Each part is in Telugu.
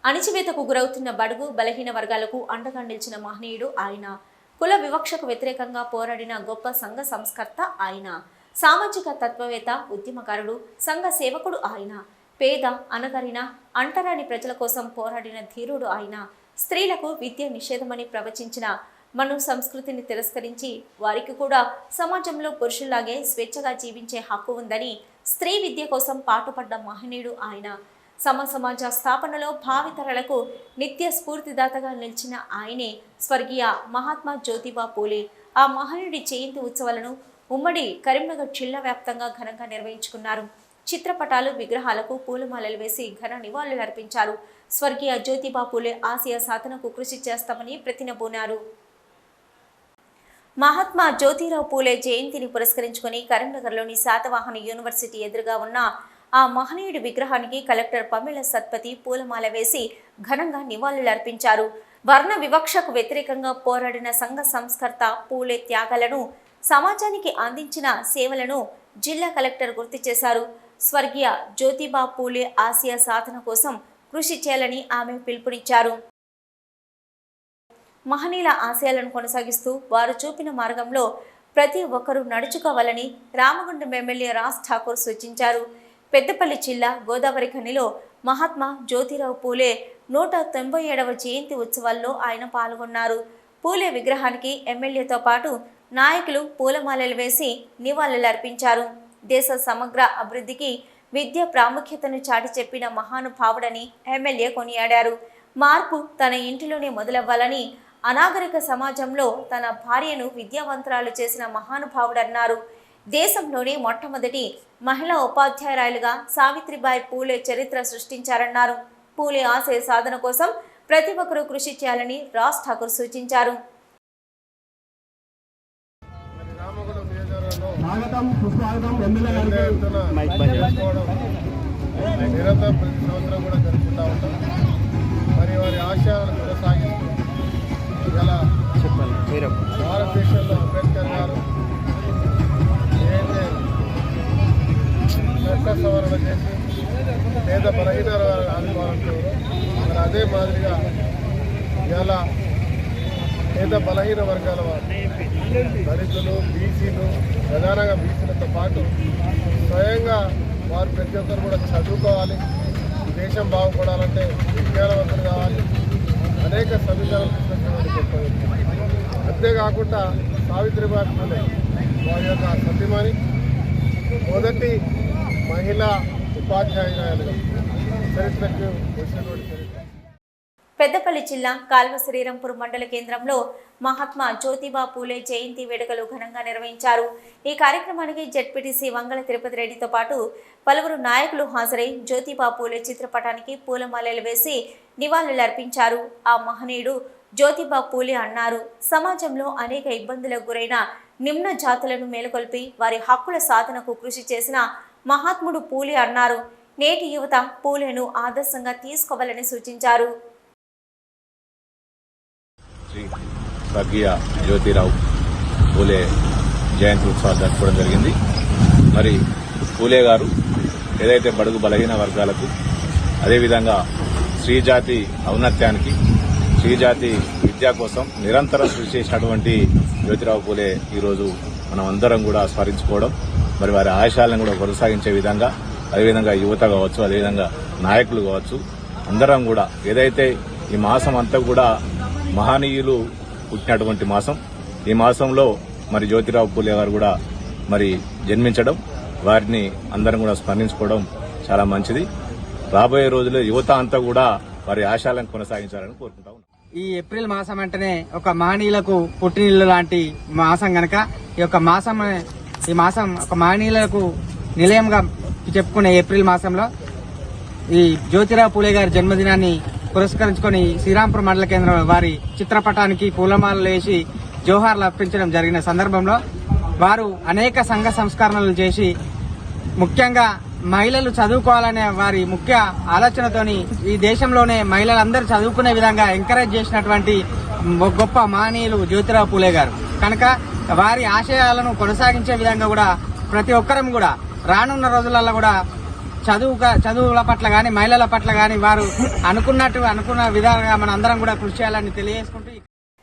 అణిచివేతకు గురవుతున్న బడుగు బలహీన వర్గాలకు అండగా నిలిచిన మహనీయుడు ఆయన. కుల వివక్షకు వ్యతిరేకంగా పోరాడిన గొప్ప సంఘ సంస్కర్త ఆయన. సామాజిక తత్వవేత్త, ఉద్యమకారుడు, సంఘ సేవకుడు ఆయన. పేద, అనగారిన, అంటరాని ప్రజల కోసం పోరాడిన ధీరుడు ఆయన. స్త్రీలకు విద్య నిషేధమని ప్రవచించిన మను సంస్కృతిని తిరస్కరించి వారికి కూడా సమాజంలో పురుషుల్లాగే స్వేచ్ఛగా జీవించే హక్కు ఉందని స్త్రీ విద్య కోసం పాటుపడ్డ మహనీయుడు ఆయన. సమాజ స్థాపనలో భావితరాలకు నిత్య స్ఫూర్తిదాతగా నిలిచిన ఆయనే స్వర్గీయ మహాత్మా జ్యోతిబా పూలే. ఆ మహనీయుడి జయంతి ఉత్సవాలను ఉమ్మడి కరీంనగర్ జిల్లా వ్యాప్తంగా ఘనంగా నిర్వహించుకున్నారు. చిత్రపటాలు, విగ్రహాలకు పూలమాలలు వేసి ఘన నివాళులు అర్పించారు. స్వర్గీయ జ్యోతిబా పూలే ఆశయ సాధనకు కృషి చేస్తామని ప్రతినబూనారు. మహాత్మా జ్యోతిరావు పూలే జయంతిని పురస్కరించుకుని కరీంనగర్లోని శాతవాహన యూనివర్సిటీ ఎదురుగా ఉన్న ఆ మహనీయుడి విగ్రహానికి కలెక్టర్ పమిళ సత్పతి పూలమాల వేసి ఘనంగా నివాళులు అర్పించారు. వర్ణ వివక్షకు వ్యతిరేకంగా పోరాడిన సంఘ సంస్కర్త పూలే త్యాగాలను, సమాజానికి అందించిన సేవలను జిల్లా కలెక్టర్ గుర్తు చేశారు. స్వర్గీయ జ్యోతిబా పూలే ఆశయ సాధన కోసం కృషి చేయాలని ఆమె పిలుపునిచ్చారు. మహనీయుల ఆశయాలను కొనసాగిస్తూ వారు చూపిన మార్గంలో ప్రతి ఒక్కరూ నడుచుకోవాలని రామగుండం ఎమ్మెల్యే రాజ్ ఠాకూర్ సూచించారు. పెద్దపల్లి జిల్లా గోదావరి ఖనిలో మహాత్మా జ్యోతిరావు పూలే 197వ జయంతి ఉత్సవాల్లో ఆయన పాల్గొన్నారు. పూలే విగ్రహానికి ఎమ్మెల్యేతో పాటు నాయకులు పూలమాలలు వేసి నివాళులు అర్పించారు. దేశ సమగ్ర అభివృద్ధికి విద్య ప్రాముఖ్యతను చాటి చెప్పిన మహానుభావుడని ఎమ్మెల్యే కొనియాడారు. మార్పు తన ఇంటిలోనే మొదలవ్వాలని, అనాగరిక సమాజంలో తన భార్యను విద్యావంతురాలు చేసిన మహానుభావుడన్నారు. దేశంలోనే మొట్టమొదటి మహిళా ఉపాధ్యాయురాలుగా సావిత్రిబాయి పూలే చరిత్ర సృష్టించారన్నారు. పూలే ఆశయ సాధన కోసం ప్రతి ఒక్కరూ కృషి చేయాలని రాజ్ ఠాకూర్ సూచించారు. భారతదేశంలో అంబేద్కర్ గారు చట్ట సవరణ చేసి పేద బలహీన ఆదుకోవాలంటారు. మరి అదే మాదిరిగా ఇలా పేద బలహీన వర్గాల వారు, దళితులు, బీసీలు, ప్రధానంగా బీసీలతో పాటు స్వయంగా వారు ప్రతి ఒక్కరు కూడా చదువుకోవాలి, దేశం బాగుపడాలంటే విజ్ఞానవంతులు కావాలి, అనేక సమీకరణలు తీసుకొచ్చినటువంటి. అంతేకాకుండా సావిత్రిబాయి పూలే వారి యొక్క సతీమణి మొదటి మహిళా ఉపాధ్యాయురాలుగా చరిత్రకు వచ్చినటువంటి చరిత్ర. పెద్దపల్లి జిల్లా కాల్వ శ్రీరాంపూర్ మండల కేంద్రంలో మహాత్మా జ్యోతిబా పూలే జయంతి వేడుకలు ఘనంగా నిర్వహించారు. ఈ కార్యక్రమానికి జెడ్పీటీసీ వంగల తిరుపతి రెడ్డితో పాటు పలువురు నాయకులు హాజరై జ్యోతిబా పూలే చిత్రపటానికి పూలమాలలు వేసి నివాళులు అర్పించారు. ఆ మహనీయుడు జ్యోతిబా పూలే అన్నారు, సమాజంలో అనేక ఇబ్బందులకు గురైన నిమ్న జాతులను మేలుకొల్పి వారి హక్కుల సాధనకు కృషి చేసిన మహాత్ముడు పూలే అన్నారు. నేటి యువత పూలేను ఆదర్శంగా తీసుకోవాలని సూచించారు. స్వర్గీయ జ్యోతిరావు పూలే జయంతి ఉత్సవాలు జరుపుకోవడం జరిగింది. మరి పూలే గారు ఏదైతే బడుగు బలహీన వర్గాలకు, అదేవిధంగా స్త్రీజాతి ఔన్నత్యానికి, స్త్రీజాతి విద్య కోసం నిరంతరం కృషి చేసినటువంటి జ్యోతిరావు పూలే ఈరోజు మనం అందరం కూడా స్మరించుకోవడం, మరి వారి ఆశయాలను కూడా కొనసాగించే విధంగా, అదేవిధంగా యువత కావచ్చు, అదేవిధంగా నాయకులు కావచ్చు, అందరం కూడా ఏదైతే ఈ మాసం అంతా కూడా మహనీయులు పుట్టినటువంటి మాసం, ఈ మాసంలో మరి జ్యోతిరావు పూలే గారు కూడా మరి జన్మించడం, వారిని అందరం కూడా స్మరించుకోవడం చాలా మంచిది. రాబోయే రోజుల్లో యువత అంతా కూడా వారి ఆశయాలను కొనసాగించాలని కోరుకుంటా ఉన్నాం. ఈ ఏప్రిల్ మాసం అంటేనే ఒక మహనీయులకు పుట్టినిల్లు లాంటి మాసం గనక ఈ మాసం ఒక మహనీయులకు నిలయంగా చెప్పుకునే ఏప్రిల్ మాసంలో ఈ జ్యోతిరావు పూలే గారి జన్మదినాన్ని పురస్కరించుకొని శ్రీరాంపూర్ మండల కేంద్రంలో వారి చిత్రపటానికి పూలమాలలు వేసి జోహార్లు అర్పించడం జరిగిన సందర్భంలో వారు అనేక సంఘ సంస్కరణలు చేసి ముఖ్యంగా మహిళలు చదువుకోవాలనే వారి ముఖ్య ఆలోచనతోని ఈ దేశంలోనే మహిళలందరూ చదువుకునే విధంగా ఎంకరేజ్ చేసినటువంటి గొప్ప మహనీయులు జ్యోతిరావు పూలే గారు కనుక వారి ఆశయాలను కొనసాగించే విధంగా కూడా ప్రతి ఒక్కరం కూడా రానున్న రోజులలో కూడా చదువుల పట్ల కానీ మహిళల పట్ల కానీ వారు అనుకున్న విధాలుగా మన అందరం కూడా కృషి చేయాలని తెలియజేసుకుంటూ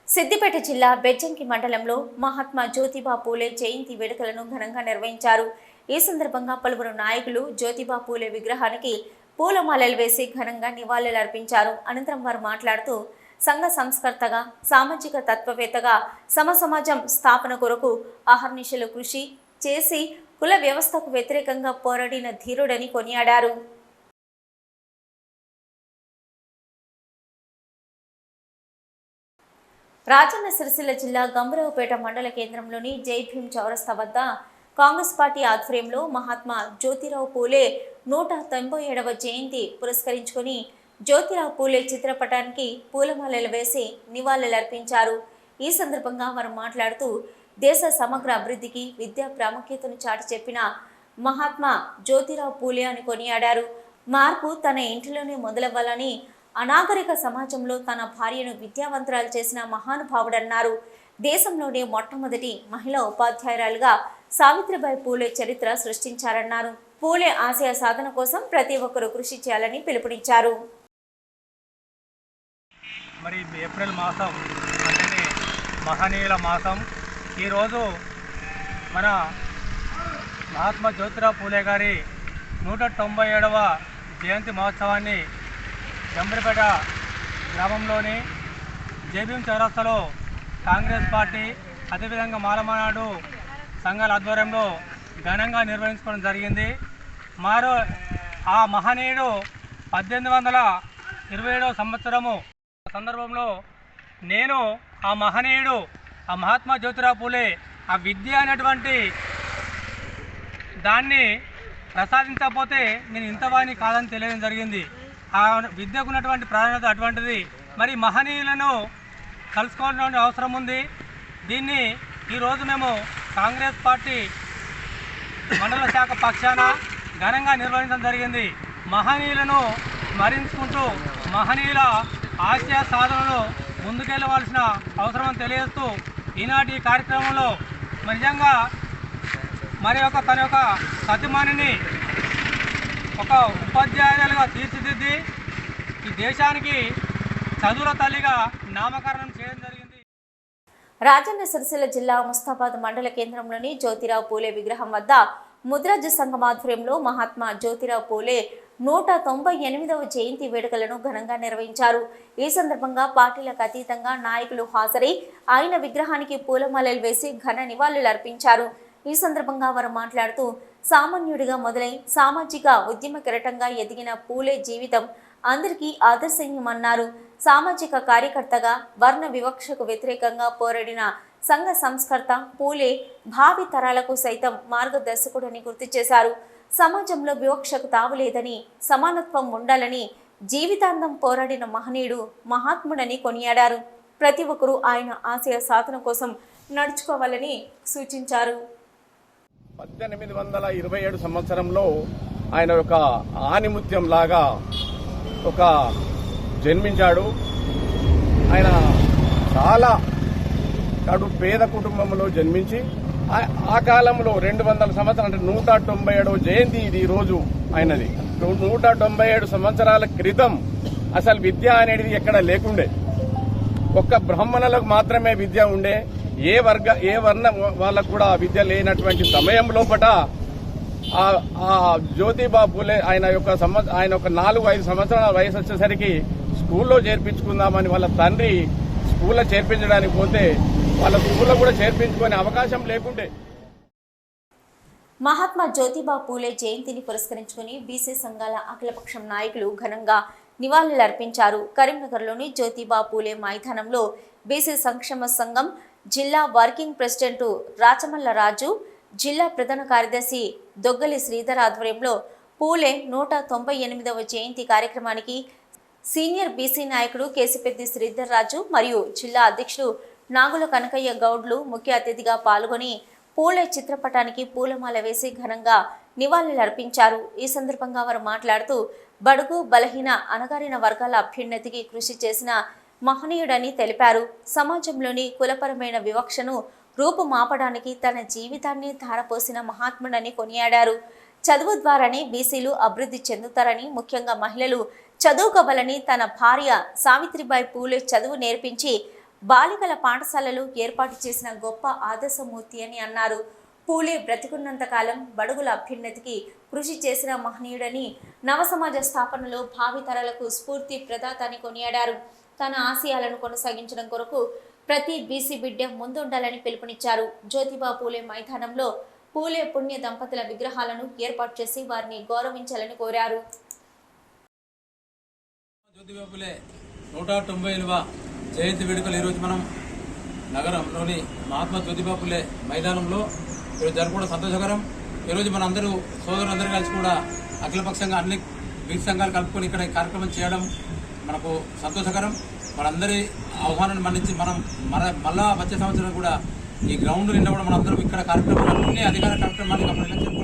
సిద్దిపేట జిల్లా బెజ్జంకి మండలంలో మహాత్మా జ్యోతిబా పూలే జయంతి వేడుకలను ఘనంగా నిర్వహించారు. ఈ సందర్భంగా పలువురు నాయకులు జ్యోతిబా పూలే విగ్రహానికి పూలమాలలు వేసి ఘనంగా నివాళులర్పించారు. అనంతరం వారు మాట్లాడుతూ సంఘ సంస్కర్తగా, సామాజిక తత్వవేత్తగా సమాజం స్థాపన కొరకు అహర్నిశలు కృషి చేసి కుల వ్యవస్థకు వ్యతిరేకంగా పోరాడిన ధీరుడని కొనియాడారు. రాజన్న సిరిసిల్ల జిల్లా గంభీరావుపేట మండల కేంద్రంలోని జై భీమ్ చౌరస్తా వద్ద కాంగ్రెస్ పార్టీ ఆధ్వర్యంలో మహాత్మా జ్యోతిరావు పూలే 197వ జయంతి పురస్కరించుకొని జ్యోతిరావు పూలే చిత్రపటానికి పూలమాలలు వేసి నివాళులర్పించారు. ఈ సందర్భంగా వారు మాట్లాడుతూ దేశ సమగ్ర అభివృద్ధికి విద్యా ప్రాముఖ్యతను చాటి చెప్పిన మహాత్మా జ్యోతిరావు పూలే అని కొనియాడారు. మార్పు తన ఇంటిలోనే మొదలవ్వాలని, అనాగరిక సమాజంలో తన భార్యను విద్యావంతురాలు చేసిన మహానుభావుడన్నారు. దేశంలోనే మొట్టమొదటి మహిళా ఉపాధ్యాయురాలుగా సావిత్రిబాయి పూలే చరిత్ర సృష్టించారన్నారు. పూలే ఆశయ సాధన కోసం ప్రతి ఒక్కరూ కృషి చేయాలని పిలుపునిచ్చారు. మరి ఏప్రిల్ మాసం అంటేనే మహనీయుల మాసం. ఈరోజు మన మహాత్మా జ్యోతిరావు పూలే గారి 197వ జయంతి మహోత్సవాన్ని గంభీరపేట గ్రామంలోని జై భీమ్ చౌరస్తాలో కాంగ్రెస్ పార్టీ అదేవిధంగా మాలమానాడు సంఘాల ఆధ్వర్యంలో ఘనంగా నిర్వహించుకోవడం జరిగింది. ఆ మహనీయుడు 1827వ సంవత్సరము సందర్భంలో నేను ఆ మహనీయుడు ఆ మహాత్మా జ్యోతిరావు పూలే ఆ విద్య అనేటువంటి దాన్ని ప్రసాదించకపోతే నేను ఇంతవాణి కాదని తెలియడం జరిగింది. ఆ విద్యకు ఉన్నటువంటి ప్రాధాన్యత అటువంటిది. మరి మహనీయులను కలుసుకోవాల్సిన అవసరం ఉంది. దీన్ని ఈరోజు మేము కాంగ్రెస్ పార్టీ మండల శాఖ పక్షాన ఘనంగా నిర్వహించడం జరిగింది. మహనీయులను స్మరించుకుంటూ మహనీయుల ఆశయ సాధనలో ముందుకెళ్ళవలసిన అవసరం తెలియజేస్తూ ఈనాటి కార్యక్రమంలో నిజంగా తన యొక్క సతీమణిని ఒక ఉపాధ్యాయులుగా తీర్చిదిద్ది ఈ దేశానికి చదువుల తల్లిగా నామకరణం చేయడం జరిగింది. రాజన్న సిరిసిల్ల జిల్లా ముస్తాబాద్ మండల కేంద్రంలోని జ్యోతిరావు పూలే విగ్రహం వద్ద ముద్రాజ్ సంఘం ఆధ్వర్యంలో మహాత్మా జ్యోతిరావు పూలే 198వ జయంతి వేడుకలను ఘనంగా నిర్వహించారు. ఈ సందర్భంగా పార్టీలకు అతీతంగా నాయకులు హాజరై ఆయన విగ్రహానికి పూలమాలలు వేసి ఘన నివాళులర్పించారు. ఈ సందర్భంగా వారు మాట్లాడుతూ సామాన్యుడిగా మొదలై సామాజిక ఉద్యమ కెరటంగా ఎదిగిన పూలే జీవితం అందరికీ ఆదర్శనీయమన్నారు. సామాజిక కార్యకర్తగా వర్ణ వివక్షకు వ్యతిరేకంగా పోరాడిన సంఘ సంస్కర్త పూలే భావి తరాలకు సైతం మార్గదర్శకుడని గుర్తు చేశారు. సమాజంలో వివక్షకు తావులేదని, సమానత్వం ఉండాలని జీవితాంతం పోరాడిన మహనీయుడు మహాత్ముడని కొనియాడారు. ప్రతి ఒక్కరూ ఆయన ఆశయ సాధన కోసం నడుచుకోవాలని సూచించారు. 1827 సంవత్సరంలో ఆయన ఒక ఆనిముత్యం లాగా ఒక జన్మించాడు. ఆయన చాలా కడు పేద కుటుంబంలో జన్మించి ఆ కాలంలో 200 సంవత్సరాలు అంటే 197వ జయంతి ఇది ఈరోజు ఆయనది. 197 సంవత్సరాల క్రితం అసలు విద్య అనేది ఎక్కడ లేకుండే. ఒక్క బ్రాహ్మణులకు మాత్రమే విద్య ఉండే. ఏ వర్ణ వాళ్ళకు కూడా విద్య లేనటువంటి సమయం లోపట ఆ జ్యోతిబా పూలే ఆయన ఒక 4-5 సంవత్సరాల వయసు వచ్చేసరికి స్కూల్లో చేర్పించుకుందామని వాళ్ళ తండ్రి స్కూల్లో చేర్పించడానికి పోతే వాళ్ళ స్కూల్లో కూడా చేర్పించుకునే అవకాశం లేకుండే. మహాత్మా జ్యోతిబా పూలే జయంతిని పురస్కరించుకుని బీసీ సంఘాల అఖిలపక్షం నాయకులు ఘనంగా నివాళులర్పించారు. కరీంనగర్లోని జ్యోతిబా పూలే మైదానంలో బీసీ సంక్షేమ సంఘం జిల్లా వర్కింగ్ ప్రెసిడెంట్ రాచమల్ల రాజు, జిల్లా ప్రధాన కార్యదర్శి దొగ్గలి శ్రీధర్ ఆధ్వర్యంలో పూలే 198వ జయంతి కార్యక్రమానికి సీనియర్ బీసీ నాయకుడు కేసిపెద్ది శ్రీధర్ రాజు మరియు జిల్లా అధ్యక్షుడు నాగుల కనకయ్య గౌడ్లు ముఖ్య అతిథిగా పాల్గొని పూలే చిత్రపటానికి పూలమాల వేసి ఘనంగా నివాళులర్పించారు. ఈ సందర్భంగా వారు మాట్లాడుతూ బడుగు బలహీన అణగారిన వర్గాల అభ్యున్నతికి కృషి చేసిన మహనీయుడని తెలిపారు. సమాజంలోని కులపరమైన వివక్షను రూపుమాపడానికి తన జీవితాన్ని ధారపోసిన మహాత్ముడని కొనియాడారు. చదువు ద్వారానే బీసీలు అభివృద్ధి చెందుతారని, ముఖ్యంగా మహిళలు చదువుకోవాలని తన భార్య సావిత్రిబాయి పూలే చదువు నేర్పించి బాలికల పాఠశాలలు ఏర్పాటు చేసిన గొప్ప ఆదర్శమూర్తి అని అన్నారు. పూలే బ్రతికున్నంత కాలం బడుగుల అభ్యున్నతికి కృషి చేసిన మహనీయుడని, నవ సమాజ స్థాపనలో భావితరాలకు స్ఫూర్తి ప్రదాత అని కొనియాడారు. తన ఆశయాలను కొనసాగించడం కొరకు ప్రతి బీసీ బిడ్డ ముందుండాలని పిలుపునిచ్చారు. జ్యోతిబా పూలే మైదానంలో పూలే పుణ్య దంపతుల విగ్రహాలను ఏర్పాటు చేసి వారిని గౌరవించాలని కోరారు. జ్యోతిబా పూలే 190వ జయంతి వేడుకలు ఈరోజు మనం నగరంలోని మహాత్మా జ్యోతిబా పూలే మైదానంలో ఈరోజు జరుపుకోవడం సంతోషకరం. ఈరోజు మన అందరూ సోదరులందరూ కలిసి కూడా అఖిలపక్షంగా అన్ని బీసీ సంఘాలు కలుపుకొని ఇక్కడ ఈ కార్యక్రమం చేయడం మనకు సంతోషకరం. మనందరి ఆహ్వానాన్ని మన్నించి మనం మళ్ళా వచ్చే సంవత్సరం కూడా ఈ గ్రౌండ్ నిండా కూడా మనందరం ఇక్కడ కార్యక్రమాలు అన్ని అధికార కార్యక్రమాలు ఎలక్షన్